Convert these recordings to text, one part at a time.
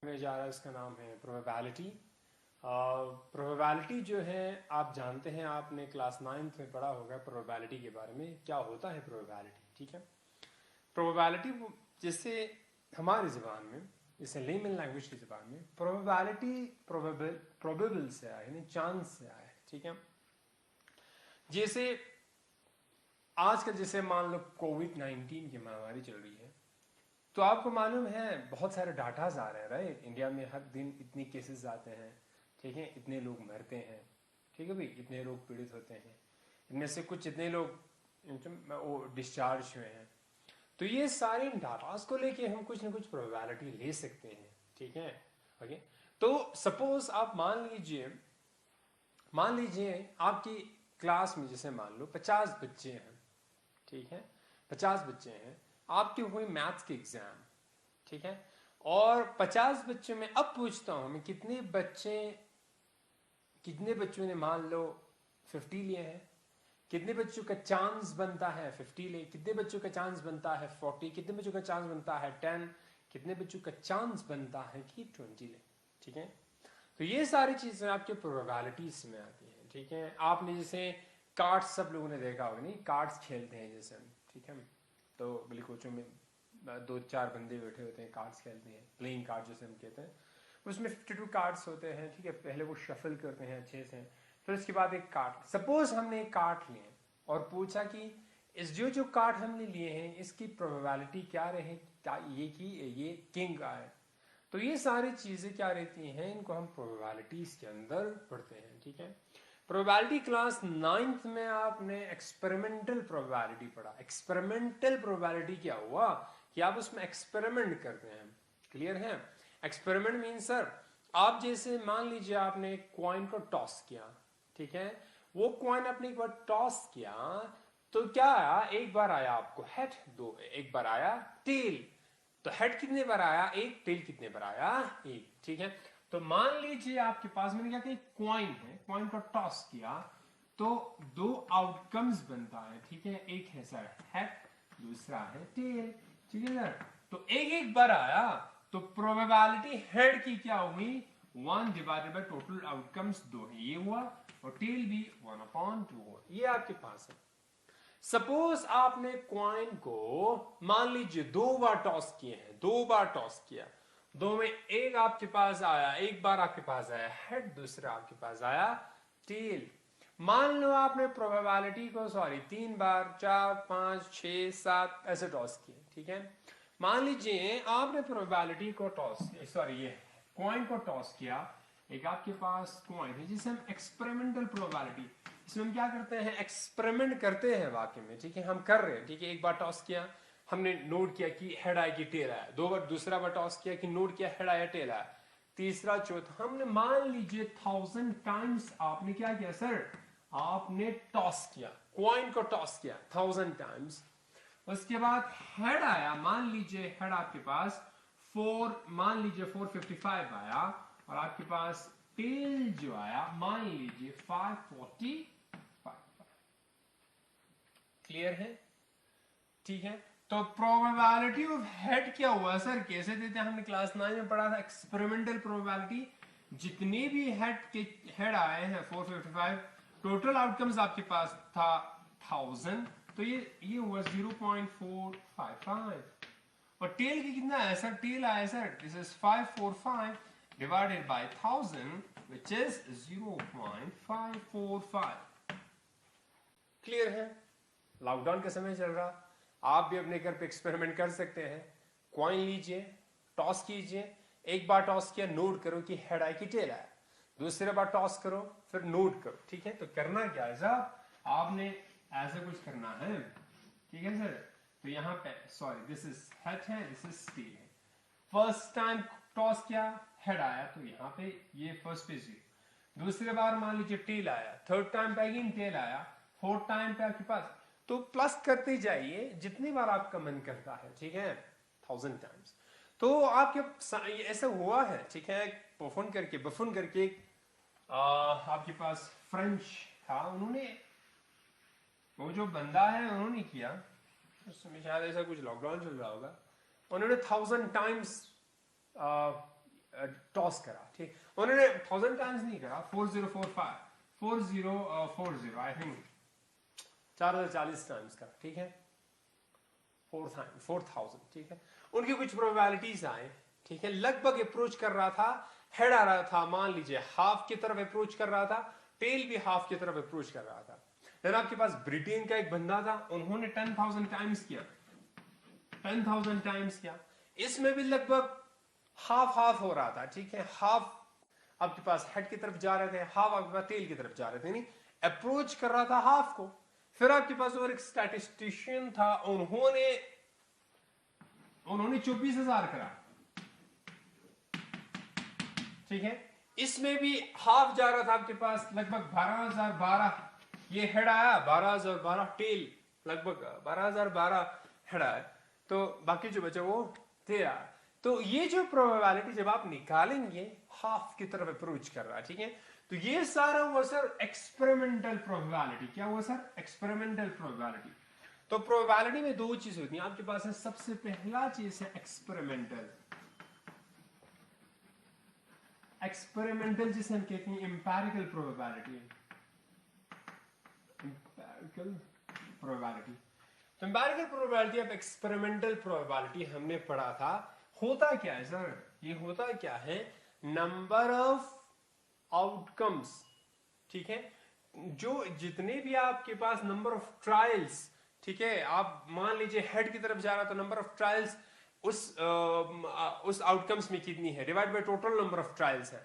पढ़ने जा रहा है उसका नाम है प्रोबेबिलिटी। प्रोबेबिलिटी जो है आप जानते हैं, आपने क्लास 9th में पढ़ा होगा प्रोबेबिलिटी के बारे में, क्या होता है प्रोबेबिलिटी। ठीक है, प्रोबेबिलिटी जैसे हमारी ज़बान में, जैसे लेमन लैंग्वेज की ज़बान में प्रोबेबिलिटी प्रोबेबल से आया है, यानी चांस से आया है। ठीक है, जैसे आजकल जैसे मान लो कोविड-19 की महामारी चल रही है, तो आपको मालूम है बहुत सारे डाटाज आ रहे हैं, राइट। इंडिया में हर दिन इतने केसेस आते हैं, ठीक है, इतने लोग मरते हैं, ठीक है भाई, इतने लोग पीड़ित होते हैं, इनमें से कुछ इतने लोग वो डिस्चार्ज हुए हैं। तो ये सारे डाटाज को लेके हम कुछ ना कुछ प्रोबेबिलिटी ले सकते हैं। ठीक है, ओके। तो सपोज आप मान लीजिए आपकी क्लास में जैसे मान लो 50 बच्चे हैं, ठीक है, 50 बच्चे हैं, आपकी हुई मैथ्स की एग्जाम, ठीक है, और 50 बच्चों में अब पूछता हूं मैं कितने बच्चों ने मान लो 50 लिए हैं, कितने बच्चों का चांस बनता है 50 ले, कितने बच्चों का चांस बनता है 40, कितने बच्चों का चांस बनता है 10, कितने बच्चों का चांस बनता है कि 20 ले। ठीक है, तो ये सारी चीजें आपके प्रोबेबिलिटीज में आती हैं। ठीक है, आपने जैसे कार्ड्स, सब लोगों ने देखा होगा, नहीं, कार्ड्स खेलते हैं जैसे हम, ठीक है, तो गली कोचों में 2-4 बंदे बैठे होते हैं, कार्ड्स खेलते हैं, प्लेइंग कार्ड जैसे हम कहते हैं। उसमें 52 कार्ड्स होते हैं, ठीक है, पहले वो शफल करते हैं अच्छे से, फिर उसके बाद एक कार्ड, सपोज हमने एक कार्ड लिए और पूछा कि इस जो कार्ड हमने लिए हैं इसकी प्रोबेबिलिटी क्या रहे, क्या ये कि ये किंग आए। तो ये सारी चीजें क्या रहती हैं, इनको हम प्रोबेबिलिटीज के अंदर पढ़ते हैं। ठीक है, प्रोबेबिलिटी क्लास 9th में आपने एक्सपेरिमेंटल प्रोबेबिलिटी पढ़ा। एक्सपेरिमेंटल प्रोबेबिलिटी क्या हुआ कि आप उसमें एक्सपेरिमेंट करते हैं। क्लियर है, एक्सपेरिमेंट मीन सर आप जैसे मान लीजिए आपने एक कॉइन को टॉस किया, ठीक है, वो कॉइन आपने एक बार टॉस किया तो क्या आया, एक बार आया आपको हेड, एक बार आया टेल। तो हेड कितने बार आया, एक, टेल कितने बार आया, एक। ठीक है, तो मान लीजिए आपके पास मैंने क्या, कॉइन है, कॉइन को टॉस किया तो 2 आउटकम्स बनता है। ठीक है, एक है सर हेड, दूसरा है टेल। ठीक है सर, तो एक एक बार आया तो प्रोबेबिलिटी हेड की क्या हुई, 1 डिवाइडेड बाय टोटल आउटकम्स 2 है, ये हुआ, और टेल भी 1/2 हुआ। ये आपके पास है। सपोज आपने क्वाइन को मान लीजिए 2 बार टॉस किए हैं, 2 बार टॉस किया, 2 में एक आपके पास आया, एक बार आपके पास आया हेड, दूसरा आपके पास आया टेल। मान लो आपने प्रोबेबिलिटी को 3 बार, 4, 5, 6, 7 ऐसे टॉस किए। ठीक है, मान लीजिए आपने प्रोबेबिलिटी को ये कॉइन को टॉस किया, एक आपके पास कॉइन है जिसे हम एक्सपेरिमेंटल प्रोबेबिलिटी, इसमें हम क्या करते हैं, एक्सपेरिमेंट करते हैं वाकई में। ठीक है, हम कर रहे हैं, ठीक है, एक बार टॉस किया, हमने नोट किया कि हेड आया कि टेल आया, 2 बार दूसरा बार टॉस किया कि नोट किया हेड आया टेल आया, तीसरा चौथा, हमने मान लीजिए 1000 टाइम्स आपने क्या किया सर, आपने टॉस किया, कॉइन को टॉस किया 1000 टाइम्स। उसके बाद हेड आया, मान लीजिए हेड आपके पास 455 आया, और आपके पास टेल जो आया मान लीजिए 545। क्लियर है, ठीक है। तो प्रोबेबिलिटी ऑफ हेड क्या हुआ सर, कैसे देते हैं, हमने क्लास 9 में पढ़ा था एक्सपेरिमेंटल प्रोबेबिलिटी, जितने भी हेड आए हैं 455, टोटल आउटकम्स आपके पास था 1000, तो ये हुआ 0.455। और टेल की कितना है सर, टेल आया sir, this is 545 divided by 1000 which is 0.545। Clear है, लॉकडाउन का समय चल रहा, आप भी अपने घर पे एक्सपेरिमेंट कर सकते हैं। कॉइन लीजिए, टॉस कीजिए, एक बार टॉस किया, नोट करो कि हेड आया कि टेल आया, दूसरे बार टॉस करो, फिर नोट करो। ठीक है, तो करना क्या है साहब, आपने ऐसा कुछ करना है। ठीक है सर, तो यहाँ पे दिस इज हेड है, दिस इज टेल है। फर्स्ट टाइम टॉस किया, हेड आया, तो यहाँ पे ये फर्स्ट पे 0, दूसरे बार मान लीजिए टेल आया, थर्ड टाइम पे अगेन टेल आया, फोर्थ टाइम पे आपके पास, तो प्लस करते जाइए जितनी बार आपका मन करता है। ठीक है, 1000 टाइम्स। तो आपके ऐसा हुआ है, ठीक है, बफन करके आपके पास फ्रेंच था, उन्होंने, वो जो बंदा है उन्होंने किया, उसमें शायद ऐसा कुछ लॉकडाउन चल रहा होगा, उन्होंने 1000 टाइम्स टॉस करा, ठीक, उन्होंने 1000 टाइम्स नहीं करा, 4040 आई थिंक 4040 टाइम्स करा, ठीक है, 4000, ठीक है। उनकी कुछ प्रोबेबिलिटीज आए, ठीक है, लगभग अप्रोच कर रहा था, हेड आ रहा था, मान लीजिए हाफ की तरफ अप्रोच कर रहा था, टेल भी हाफ की तरफ अप्रोच कर रहा था। देन आपके पास ब्रिटेन का एक बंदा था, उन्होंने 10,000 टाइम्स किया, 10,000 टाइम्स किया, इसमें भी लगभग हाफ हाफ हो रहा था, ठीक है, हाफ आपके पास हेड की तरफ जा रहे थे, हाफ आपके पास टेल की तरफ जा रहे थे, नहीं अप्रोच कर रहा था हाफ को। फिर आपके पास और एक स्टैटिस्टिशियन था, उन्होंने 24,000 करा, ठीक है, इसमें भी हाफ जा रहा था आपके पास, लगभग 12,012 ये हेड आया, 12,012 टेल, लगभग 12,012 हेड आया, तो बाकी जो बचा वो 13। तो ये जो प्रोबेबिलिटी जब आप निकालेंगे हाफ की तरफ अप्रोच कर रहा है, ठीक है, तो ये सारा हुआ सर एक्सपेरिमेंटल प्रोबेबिलिटी। क्या हुआ सर? Experimental probability. तो प्रोबेबिलिटी में दो चीज होती है आपके पास है, सबसे पहला चीज है एक्सपेरिमेंटल, एक्सपेरिमेंटल जिसे हम कहते हैं एम्पिरिकल प्रोबेबिलिटी, एम्पिरिकल प्रोबेबिलिटी। तो एम्पिरिकल प्रोबेबिलिटी अब एक्सपेरिमेंटल प्रोबेबिलिटी हमने पढ़ा था, होता क्या है सर? ये होता क्या है, नंबर ऑफ आउटकम्स, ठीक है, जो जितने भी आपके पास नंबर ऑफ ट्रायल्स, ठीक है, आप मान लीजिए हेड की तरफ जा रहा है तो नंबर ऑफ ट्रायल्स उस आउटकम्स में कितनी है, divide by total number of trials है,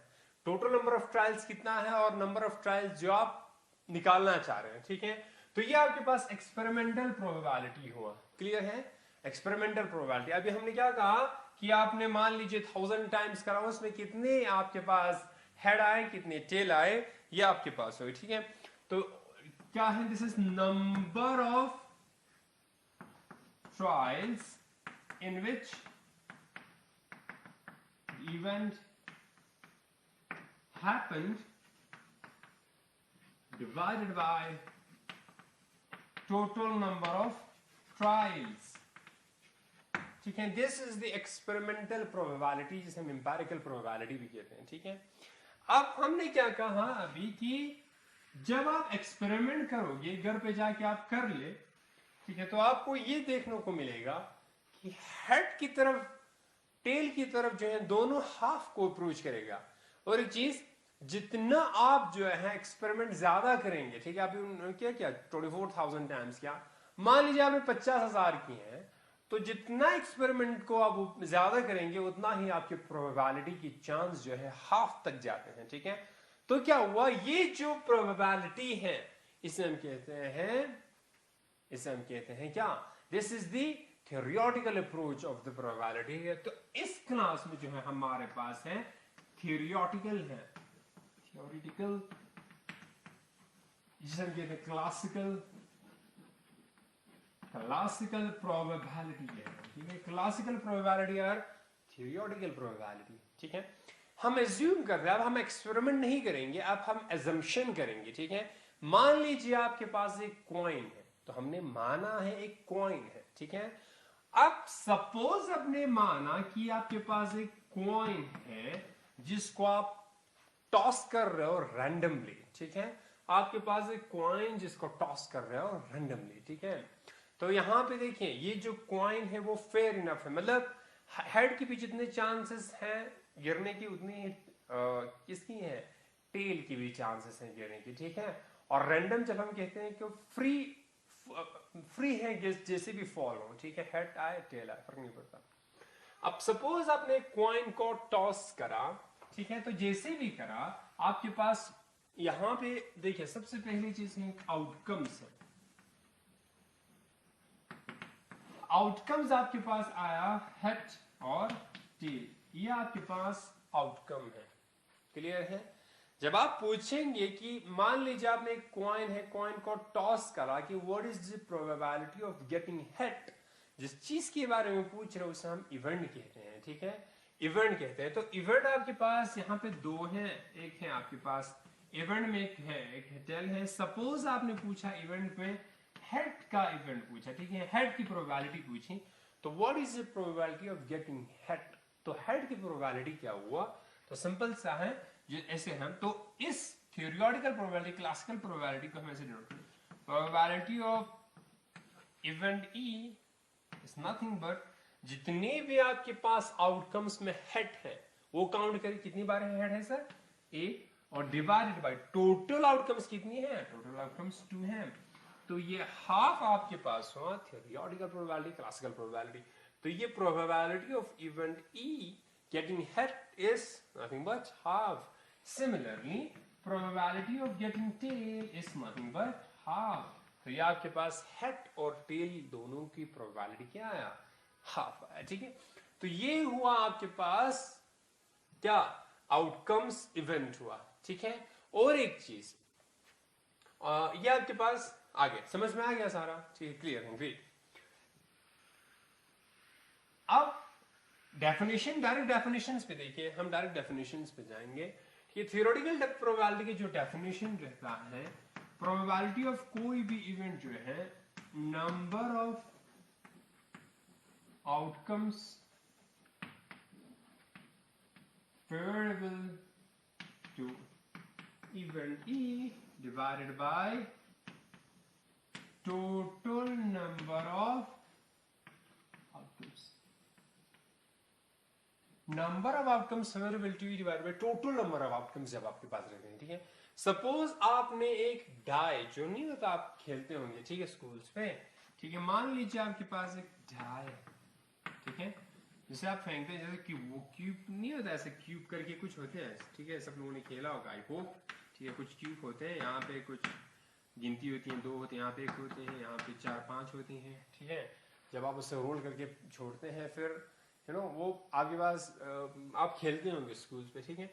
टोटल नंबर ऑफ ट्रायल्स कितना है और नंबर ऑफ ट्रायल्स जो आप निकालना चाह रहे हैं, ठीक है, तो ये आपके पास एक्सपेरिमेंटल प्रोबेबिलिटी हुआ। क्लियर है? Experimental probability. अभी हमने क्या कहा कि आपने मान लीजिए 1000 टाइम्स करा, उसमें कितने आपके पास हेड आए, कितने टेल आए, ये आपके पास हो, ठीक है। तो क्या है, this is number of trials in which event happened divided by total number of trials, ठीक है, this is the experimental probability जिसे हम एम्पिरिकल प्रोबेबिलिटी भी कहते हैं, ठीक है। अब हमने क्या कहा अभी कि जब आप एक्सपेरिमेंट करोगे, घर पे जाके आप कर ले, ठीक है, तो आपको ये देखने को मिलेगा हेड की तरफ टेल की तरफ जो है दोनों हाफ को अप्रोच करेगा। और एक चीज, जितना आप जो है एक्सपेरिमेंट ज्यादा करेंगे, ठीक है, अभी क्या क्या 24,000 टाइम्स क्या, मान लीजिए आपने 50,000 किए हैं, तो जितना एक्सपेरिमेंट को आप ज्यादा करेंगे उतना ही आपकी प्रोबेबिलिटी की चांस जो है हाफ तक जाते हैं, ठीक है। तो क्या हुआ, ये जो प्रोबेबिलिटी है इसे हम कहते हैं क्या, this is the theoretical approach of the probability है। तो इस क्लास में जो है हमारे पास है theoretical है, theoretical जिसे हम कहते हैं classical probability है, ठीक है, classical probability और theoretical probability, ठीक है। हम assume कर रहे हैं, अब हम एक्सपेरिमेंट नहीं करेंगे, अब हम assumption करेंगे, ठीक है। मान लीजिए आपके पास एक कॉइन है, तो हमने माना है एक कॉइन है, ठीक है। अब सपोज आपने माना कि आपके पास एक कॉइन है जिसको आप टॉस कर रहे हो रैंडमली, ठीक है, आपके पास एक कॉइन जिसको टॉस कर रहे हो रैंडमली, ठीक है। तो यहां पे देखिए ये जो कॉइन है वो फेयर इनफ है, मतलब हेड के भी जितने चांसेस हैं गिरने की उतनी किसकी है, टेल की भी चांसेस हैं गिरने की, ठीक है। और रैंडम जब हम कहते हैं कि फ्री है, जैसे भी फॉल हो, ठीक है, हेड आए टेल आए फर्क नहीं पड़ता। अब सपोज आपने कॉइन को टॉस करा, ठीक है, तो जैसे भी करा आपके पास यहां पे देखिए सबसे पहली चीज है आउटकम्स है, आउटकम्स आपके पास आया हेड और टेल, ये आपके पास आउटकम है। क्लियर है? जब आप पूछेंगे कि मान लीजिए आपने एक कॉइन है, कॉइन को टॉस करा कि what is the probability of getting hit, जिस चीज के बारे में पूछ रहे हो उसे हम इवेंट कहते हैं, ठीक है, इवेंट कहते हैं। तो इवेंट आपके पास यहाँ पे दो हैं, एक है आपके पास इवेंट में एक है टेल है। सपोज आपने पूछा इवेंट में हेड का इवेंट पूछा, ठीक है, हेड की प्रोबेबिलिटी पूछी, तो what is the probability of getting hit, तो हेड की प्रोबेबिलिटी क्या हुआ? तो सिंपल सा है, जो ऐसे हम तो इस थियोरिटिकल प्रोबेबिलिटी, क्लासिकल प्रोबेबिलिटी को हम ऐसे डिनोट करें, probability of event E is nothing but जितने भी आपके पास आउटकम्स में हेड है वो काउंट करें, कितनी बार हेड है सर? ए, और डिवाइडेड बाय टोटल आउटकम्स कितनी है? टोटल आउटकम्स 2 है। तो ये हाफ आपके पास हुआ थियोरिटिकल प्रोबेबिलिटी, क्लासिकल प्रोबेबिलिटी। तो ये probability of event E getting head is nothing but half. Similarly probability of getting tail is nothing but half. तो ये आपके पास हेड और टेल दोनों की प्रोबेबिलिटी क्या आया? हाफ आया। ठीक है, तो ये हुआ आपके पास क्या? आउटकम्स इवेंट हुआ। ठीक है, और एक चीज ये आपके पास आ गया, समझ में आ गया सारा? ठीक है, क्लियर है, ग्रेट। अब डेफिनेशन, डायरेक्ट डेफिनेशंस पे देखिए, हम डायरेक्ट डेफिनेशंस पे जाएंगे। ये थियोरेटिकल प्रोबेबिलिटी की जो डेफिनेशन रहता है, प्रोबेबिलिटी ऑफ कोई भी इवेंट जो है, number of outcomes favorable to event E divided by total number of outcomes. Number of outcomes favourable to E divided by total number of outcomes जब आपके पास रहते हैं। ठीक है, सपोज आपने एक डाई, जो नहीं होता आप खेलते होंगे, ठीक है, स्कूल्स पे, ठीक है, मान लीजिए आपके पास एक डाई है, ठीक है, जैसे आप फेंकते हैं, जैसे कि वो क्यूब नहीं होता, ऐसे क्यूब करके कुछ होते हैं, ठीक है, सब लोगों ने खेला होगा आई होप। ठीक है, कुछ क्यूब होते हैं, यहाँ पे कुछ गिनती होती है, 2 होते हैं, यहाँ पे 1 होते हैं, यहाँ पे 4-5 होती हैं। ठीक है, जब आप उससे रोल करके छोड़ते हैं, फिर वो आपके पास आप खेलते होंगे स्कूल्स पे। ठीक है,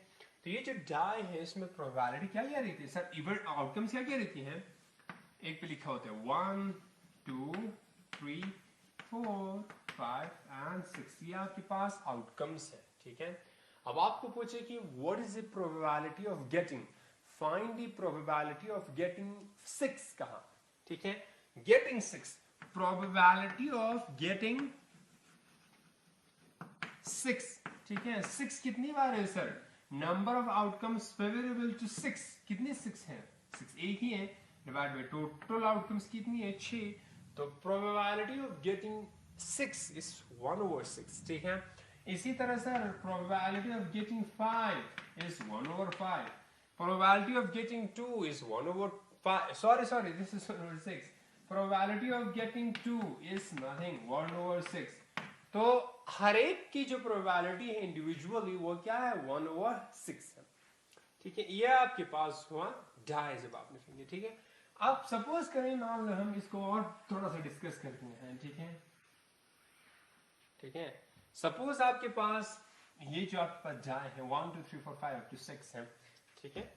तो ये जो डाई है, इसमें प्रोबेबिलिटी क्या क्या रहती है सर? इवेंट आउटकम्स क्या क्या रहती हैं? एक पे लिखा होता है 1 2 3 4 5 एंड 6, ये आपके पास आउटकम्स है। ठीक है, अब आपको पूछे कि what is the probability of getting, find the probability of getting 6 कहां? ठीक है, गेटिंग 6, प्रोबेबिलिटी ऑफ गेटिंग 6। ठीक है, 6 कितनी बार है sir? Number of outcomes favourable to 6, कितने 6 हैं? 6 एक ही है, डिवाइड बाय टोटल आउटकम्स कितनी है? 6। तो प्रोबेबिलिटी ऑफ गेटिंग 6 इज 1/6। ठीक है, इसी तरह sir probability of getting 5 is 1/5, probability of getting 2 is 1/5, sorry this is 1/6, probability of getting 2 is nothing 1/6। तो हर एक की जो प्रोबेबिलिटी है इंडिविजुअली वो क्या है? 1/6 है। ठीक है, ये आपके पास हुआ डाई जब आपने फेंके। ठीक है, अब सपोज करें, मान लो हम इसको और थोड़ा सा डिस्कस करते हैं। ठीक है, ठीक है, सपोज आपके पास ये जो आपके पास डाई है 1 2 3 4 5 अप टू 6 है। ठीक है,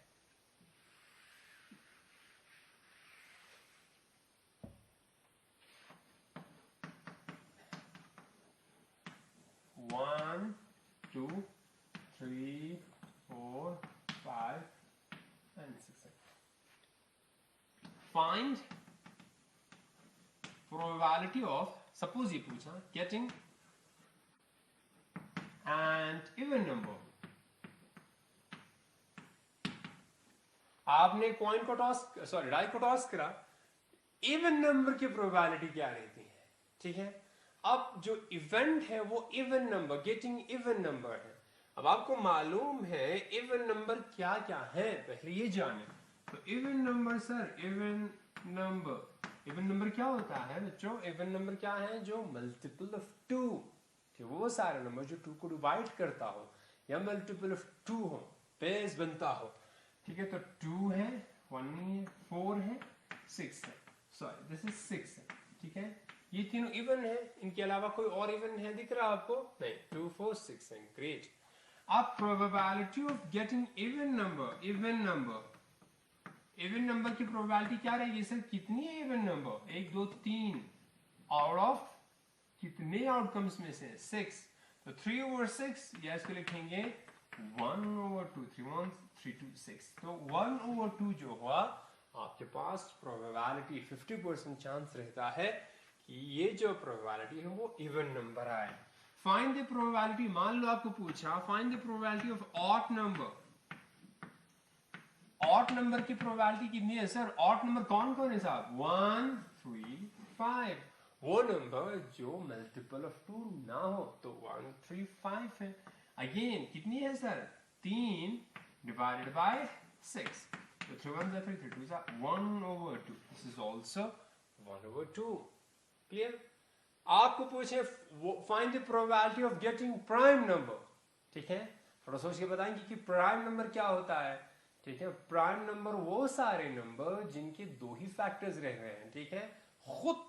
One, 2, 3, 4, 5 and 6. Find probability of, suppose ये पूछा, getting and even number. आपने कॉइन को टॉस, सॉरी डाई को टॉस करा, इवन नंबर की प्रोबेबिलिटी क्या रहती है? ठीक है, अब जो इवेंट है वो even number, getting even number है। अब आपको मालूम है इवन नंबर क्या क्या है, पहले ये जाने। तो even number sir, even number क्या होता है बच्चों? इवन नंबर क्या है? जो मल्टीपल ऑफ 2, वो सारे नंबर जो 2 को डिवाइड करता हो या मल्टीपल ऑफ 2 हो, बेस बनता हो। ठीक है, तो 2 है, 1 नहीं है, 4 है, 6 है, सॉरी दिस इज 6 है। ठीक है, ये तीनों इवन है, इनके अलावा कोई और इवन है दिख रहा आपको? नहीं, 2 4 6 है, ग्रेट। अब probability of getting even number की प्रोबेबिलिटी क्या रहेगी सर? कितनी है इवन नंबर? 1 2 3 आउट ऑफ कितने आउटकम्स में से? 6। तो 3/6 या इसको लिखेंगे 1/2, 3 1 3 2 6। तो 1/2 जो हुआ आपके पास प्रोबेबिलिटी 50% चांस रहता है कि ये जो प्रोबेबिलिटी है वो इवन नंबर आए। फाइंड द प्रोबेबिलिटी, मान लो आपको पूछा find the probability of odd number, odd number की प्रोबेबिलिटी कितनी है सर? ऑड नंबर कौन कौन है साहब? 1 3 5, वो नंबर जो मल्टीपल ऑफ 2 ना हो, तो 1 3 5 है। अगेन कितनी है सर? 3 डिवाइडेड बाय 6, तो 3 1 3 3 2 1/2, दिस इज आल्सो 1/2। क्लियर? आपको पूछे find the probability of getting prime number, ठीक है? थोड़ा सोच के बताएंगे कि प्राइम नंबर क्या होता है, ठीक है? प्राइम नंबर वो सारे नंबर जिनके दो ही फैक्टर्स रह रहे हैं, ठीक है? खुद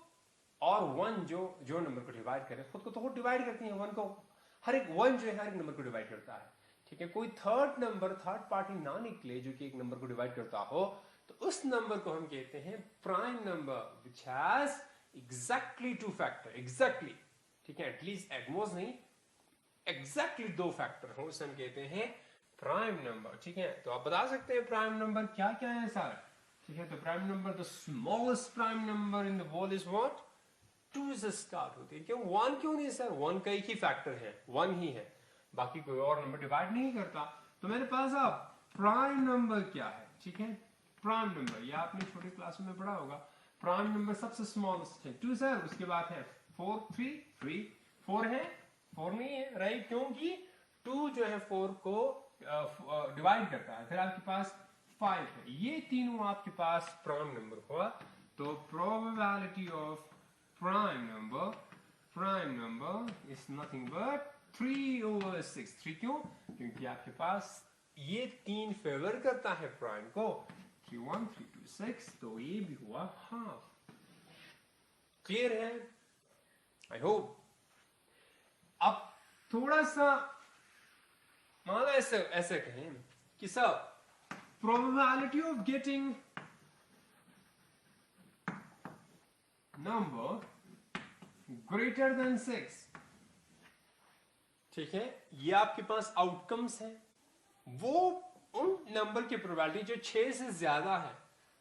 और वन जो नंबर को डिवाइड करे, खुद को तो खुद डिवाइड करती है, वन को हर एक वन जो है हर एक नंबर को डिवाइड करता है, ठीक है? कोई थर्ड नंबर, थर्ड पार्टी ना निकले जो कि एक नंबर को डिवाइड करता हो, तो उस नंबर को हम कहते हैं prime number which has exactly 2 factor, exactly, ठीक है? एटलीस्ट एटमोस्ट नहीं, एग्जैक्टली 2 फैक्टर हो, उसे हम कहते हैं प्राइम नंबर, ठीक है? तो आप बता सकते हैं प्राइम नंबर क्या क्या है सर, ठीक है? तो prime number, the smallest prime number in the world is what? 2 से स्टार्ट होती है। क्यों 1 क्यों नहीं सर? 1 का एक ही फैक्टर है, 1 ही है, बाकी कोई और नंबर डिवाइड नहीं करता। तो मेरे पास अब प्राइम नंबर क्या है, ठीक है? प्राइम नंबर ये आपने छोटे क्लास में पढ़ा होगा, प्राइम नंबर सबसे स्मॉलेस्ट है 2 सर, उसके बाद है 4 3 3 4 है, 4 नहीं है, राइट? क्योंकि 2 जो है 4 को डिवाइड करता है। फिर आपके पास 5 है, ये तीनों आपके पास प्राइम नंबर हुआ। तो probability of prime number is nothing but 3/6। 3 क्यों? क्योंकि आपके पास ये 3 फेवर करता है प्राइम को, 3 1 3 2 6, तो ये भी हुआ हाफ। क्लियर है? I hope. अब थोड़ा सा मान ऐसे कहें कि sir probability of getting number greater than 6, ठीक है? ये आपके पास आउटकम्स है, वो उन नंबर की प्रोबेबिलिटी जो 6 से ज्यादा है।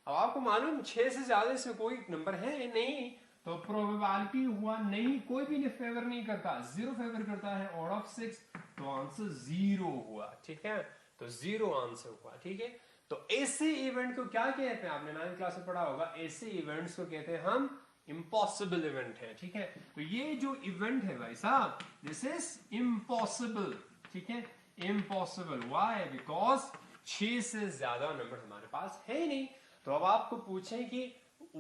अब आपको मालूम 6 से ज्यादा इसमें कोई नंबर है नहीं, तो प्रोबेबिलिटी हुआ नहीं, कोई भी फेवर नहीं करता, 0 फेवर करता है आउट ऑफ 6, तो आंसर 0 हुआ, ठीक है? तो 0 आंसर हुआ, ठीक है? तो ऐसे इवेंट को क्या कहते हैं? आपने 9th क्लास में पढ़ा होगा, ऐसे इवेंट्स को कहते हैं हम इम्पॉसिबल इवेंट है, ठीक है? तो ये जो इवेंट है भाई साहब, दिस इज इम्पॉसिबल, ठीक है? Impossible, why? बिकॉज 6 से ज्यादा नंबर हमारे पास है ही नहीं। तो अब आपको पूछें कि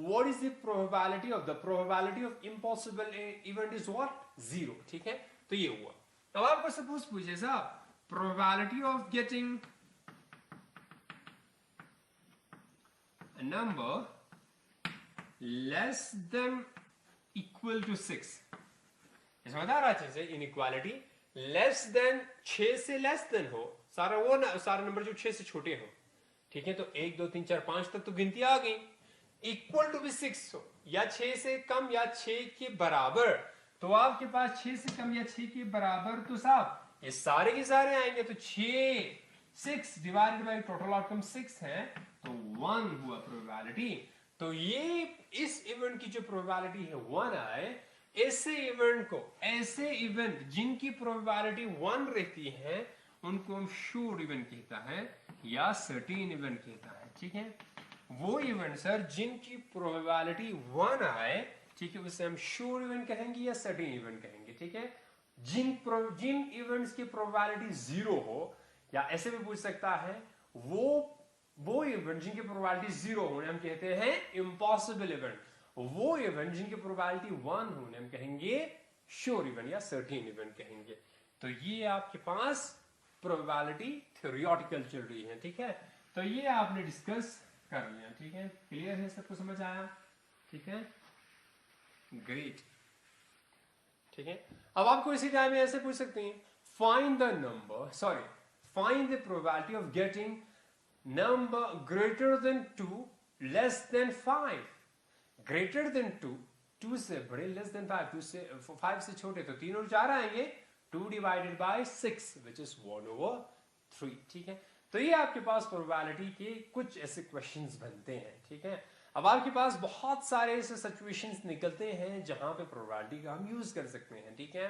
what is the probability of impossible event is what? 0, ठीक है? तो ये हुआ। अब आपको सपोज पूछे साहब probability of getting a number less than equal to 6, इसमें बता रहा अच्छे से, इनइक्वालिटी लेस देन 6 से लेस देन हो, सारा नंबर जो 6 से छोटे हो, ठीक है? तो 1 2 3 4 5 तक तो गिनती आ गई, इक्वल टू भी 6 हो, या 6 से कम या 6 के बराबर, तो आपके पास 6 से कम या 6 के बराबर, तो साहब ये सारे के सारे आएंगे, तो 6 डिवाइडेड बाय टोटल आउटकम 6 है, तो 1 हुआ प्रोबेबिलिटी। तो ये इस इवेंट की जो प्रोबेबिलिटी है 1 आए, ऐसे इवेंट जिनकी प्रोबेबिलिटी 1 रहती है उनको हम श्योर इवेंट कहता है या सर्टेन इवेंट कहता है, ठीक है? वो इवेंट सर जिनकी प्रोबेबिलिटी 1 आए, ठीक है, उसे हम श्योर इवेंट कहेंगे या सर्टेन इवेंट कहेंगे, ठीक है? जिन इवेंट्स की प्रोबेबिलिटी 0 हो, या ऐसे भी पूछ सकता है, वो इवेंट जिनकी प्रोबेबिलिटी 0 होने हम कहते हैं इम्पॉसिबल इवेंट, वो इवेंट जिनकी प्रोबेबिलिटी 1 होने हम कहेंगे श्योर इवेंट या सर्टेन इवेंट कहेंगे। तो ये आपके पास प्रोबेबिलिटी थ्योरेटिकल चल रही है, ठीक है? तो ये आपने डिस्कस कर लिया, ठीक है? क्लियर है, सबको समझ आया? ठीक है, ग्रेट, ठीक है? अब आपको इसी टाइम में ऐसे पूछ सकते हैं, find the probability of getting number greater than 2 less than 5। Greater than 2 से बड़े, लेस देन 5 से छोटे, तो 3 और 4 आएंगे, 2 डिवाइडेड बाय 6 विच इज 1/3, ठीक है? तो ये आपके पास प्रोबेबिलिटी के कुछ ऐसे क्वेश्चंस बनते हैं, ठीक है? अब आपके पास बहुत सारे ऐसे सिचुएशंस निकलते हैं जहां पे प्रोबेबिलिटी का हम यूज कर सकते हैं, ठीक है?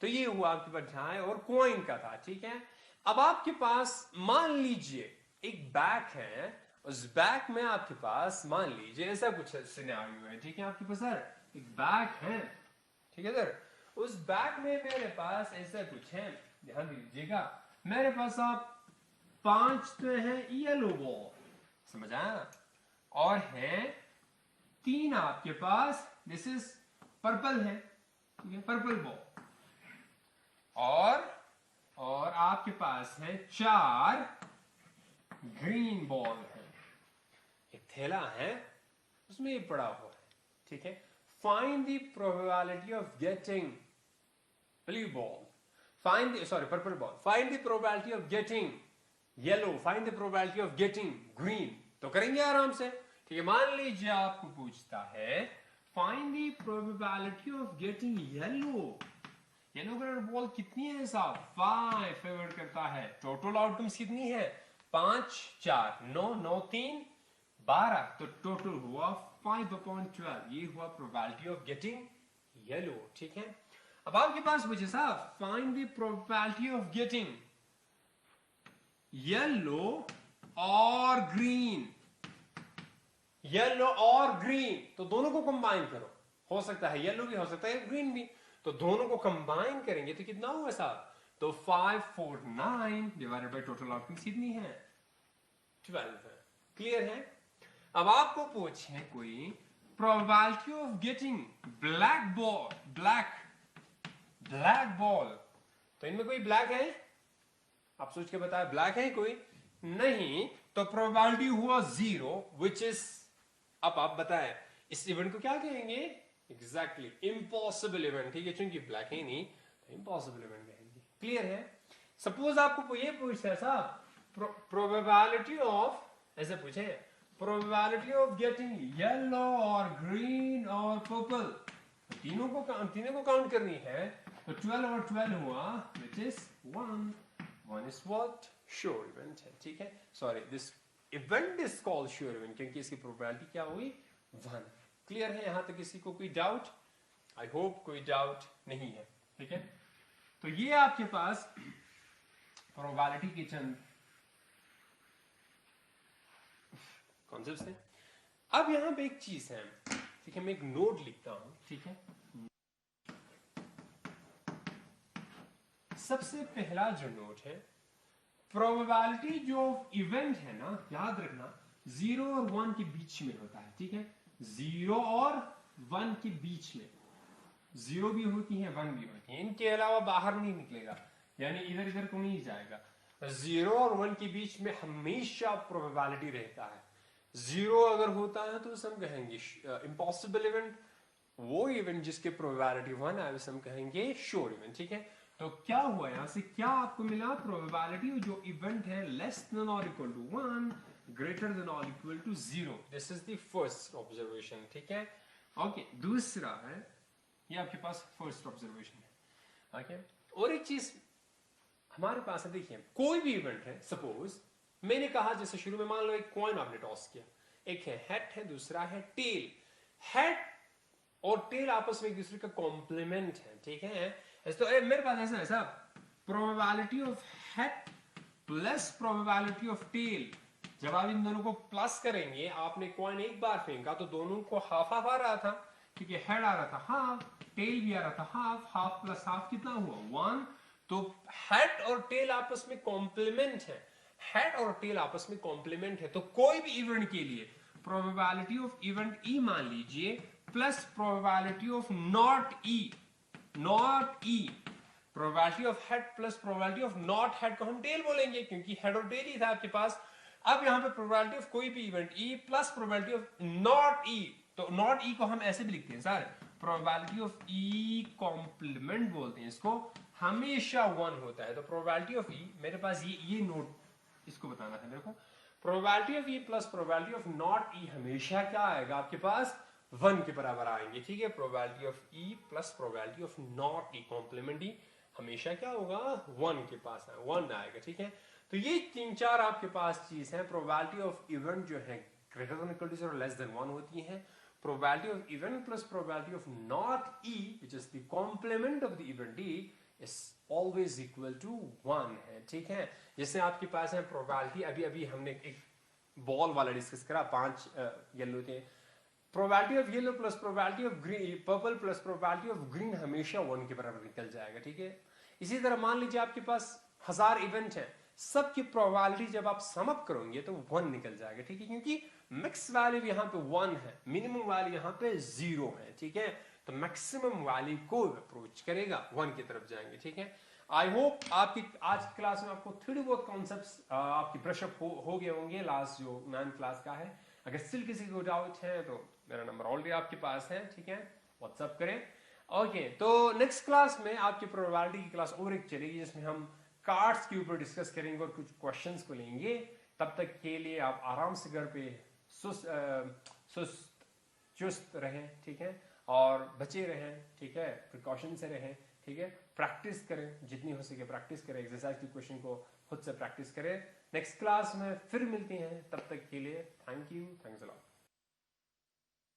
तो ये हुआ आपके पास ढाई और कॉइन का था, ठीक है। अब आपके पास मान लीजिए एक बैग है, उस बैग में आपके पास मान लीजिए ऐसा कुछ सिनेरियो है, ठीक है। आपके पास सर एक बैग है, ठीक है सर। उस बैग में मेरे पास ऐसा कुछ है, ध्यान दीजिएगा। मेरे पास आप 5 तो है येलो बॉल, समझ आया, और है 3 आपके पास दिस इज पर्पल है, ठीक है, पर्पल बॉल। और आपके पास है 4 ग्रीन बॉल है। एक थैला है उसमें ये पड़ा हुआ है, ठीक है। Find the probability of getting blue ball, find purple ball, find the probability of getting yellow, find the probability of getting green. तो करेंगे आराम से, ठीक है। मान लीजिए आपको पूछता है find the probability of getting yellow, yellow colour ball कितनी है साहब, 5 फेवर करता है। टोटल आउटकम्स कितनी है, 5 4 9 9 3 12, तो टोटल हुआ 5/12, ये हुआ प्रोबेबिलिटी ऑफ गेटिंग येलो, ठीक है। अब आपके पास पूछे साहब find the probability of getting yellow और ग्रीन, येलो और ग्रीन, तो दोनों को कंबाइन करो, हो सकता है येलो भी, हो सकता है ग्रीन भी, तो दोनों को कंबाइन करेंगे तो कितना हुआ साहब, तो 549 डिवाइडेड बाय टोटल आउटकम्स कितनी है, 12 है। क्लियर है। अब आपको पूछे कोई probability of getting black ball, black ball, तो इनमें कोई ब्लैक है, आप सोच के बताए ब्लैक है कोई नहीं, तो प्रोबेबिलिटी हुआ 0 विच इज, अब आप बताएं इस इवेंट को क्या कहेंगे, एग्जैक्टली इम्पॉसिबल इवेंट, ठीक है, क्योंकि ब्लैक है नहीं तो इम्पॉसिबल इवेंट कहेंगे। क्लियर है। सपोज आपको ये पूछता है साहब प्रोबेबिलिटी ऑफ, ऐसे पूछे प्रोबेबिलिटी ऑफ गेटिंग येलो और ग्रीन और पर्पल, तीनों को काउंट करनी है, तो 12 और 12 हुआ which is 1 is what, sure event है, ठीक है। Sorry this event is called sure event क्योंकि इसकी प्रोबेबिलिटी क्या हुई, 1। क्लियर है यहां तक किसी को कोई डाउट, आई होप कोई डाउट नहीं है, ठीक है। तो ये आपके पास प्रोबेबिलिटी के चंद कॉन्सेप्ट्स हैं। अब यहां पे एक चीज है, ठीक है, मैं एक नोट लिखता हूं, ठीक है। सबसे पहला जो नोट है, प्रोबेबिलिटी जो इवेंट है ना, याद रखना 0 और 1 के बीच में होता है, ठीक है। 0 और 1 के बीच में, 0 भी होती है 1 भी होती है, इनके अलावा बाहर नहीं निकलेगा, यानी इधर इधर को नहीं जाएगा। 0 और 1 के बीच में हमेशा प्रोबेबिलिटी रहता है। 0 अगर होता है तो हम कहेंगे इम्पॉसिबल इवेंट, वो इवेंट जिसके प्रोबेबिलिटी 1 है उसे हम कहेंगे श्योर इवेंट, ठीक है। तो क्या हुआ यहां से, क्या आपको मिला, प्रोबेबिलिटी जो इवेंट है लेस देन और इक्वल टू 1 ग्रेटर देन और equal to 0, this is the first observation, ठीक है। ओके, दूसरा है ये आपके पास फर्स्ट ऑब्जर्वेशन है, ओके। और एक चीज हमारे पास है, देखिए कोई भी इवेंट है, सपोज मैंने कहा जैसे शुरू में मान लो एक कॉइन आपने टॉस किया, एक है हेड है, दूसरा है टेल, हेड और टेल आपस में एक दूसरे का कॉम्प्लीमेंट है, ठीक है। तो मेरे पास ऐसा है साहब, probability of head plus probability of tail, जब आप इन दोनों को प्लस करेंगे, आपने कॉइन एक बार फेंका तो दोनों को हाफ हाफ आ रहा था, क्योंकि हेड आ रहा था हाफ, टेल भी आ रहा था हाफ, हाफ प्लस हाफ कितना हुआ 1, तो हेड और टेल आपस में कॉम्प्लीमेंट है, हेड और टेल आपस में कॉम्प्लीमेंट है, तो कोई भी इवेंट के लिए प्रोबेबिलिटी ऑफ इवेंट ई मान लीजिए plus probability of not E, probability of head plus probability of not head को हम टेल बोलेंगे क्योंकि हेड और टेल ही था आपके पास। अब यहां पे प्रोबेबिलिटी ऑफ कोई भी event E plus probability of not E, तो नॉट ई को हम ऐसे भी लिखते हैं sir, probability of E complement बोलते हैं इसको, हमेशा 1 होता है। तो प्रोबेबिलिटी ऑफ ई, मेरे पास ये नोट इसको बताना था मेरे को, probability of E plus probability of not E हमेशा क्या आएगा आपके पास 1 के बराबर आएंगे, ठीक है। Probability of E plus probability of not E complement E हमेशा क्या होगा 1 के पास है, 1 आएगा, ठीक है। तो ये 3-4 आपके पास चीज है। प्रोबेबिलिटी ऑफ इवेंट जो है greater than equal to 0 less than 1 होती है, probability of event plus probability of not E which is the complement of the event E is always equal to 1 है, ठीक है। जैसे आपके पास है प्रोबेबिलिटी, अभी अभी हमने एक बॉल वाला डिस्कस करा, 5 येलो थे, probability of yellow plus probability of green, purple plus probability of green हमेशा 1 के बराबर निकल जाएगा, ठीक है। इसी तरह मान लीजिए आपके पास 1000 इवेंट है, सबकी प्रोबेबिलिटी जब आप सम अप करोगे तो 1 निकल जाएगा, ठीक है, क्योंकि मिक्स वैल्यू यहाँ पे 1 है, मिनिमम वैल्यू यहाँ पे 0 है, ठीक है। तो मैक्सिमम वैल्यू को अप्रोच करेगा 1 की तरफ जाएंगे, ठीक है। आई होप आपकी आज की क्लास में आपको थोड़ी बहुत कॉन्सेप्ट्स आपकी ब्रशअप हो गए होंगे लास्ट जो 9 क्लास का है। अगर स्टिल किसी को डाउट है तो मेरा नंबर ऑलरेडी आपके पास है, ठीक है, व्हाट्सअप करें। ओके, तो नेक्स्ट क्लास में आपकी प्रोबेबिलिटी की क्लास और एक चलेगी जिसमें हम कार्ड्स के ऊपर डिस्कस करेंगे और कुछ क्वेश्चंस को लेंगे। तब तक के लिए आप आराम से घर पे सुस्त चुस्त रहें, ठीक है, और बचे रहें, ठीक है, प्रिकॉशन से रहें, ठीक है, प्रैक्टिस करें, जितनी हो सके प्रैक्टिस करें, एक्सरसाइज की क्वेश्चन को खुद से प्रैक्टिस करें। नेक्स्ट क्लास में फिर मिलते हैं, तब तक के लिए thank you, thanks a lot.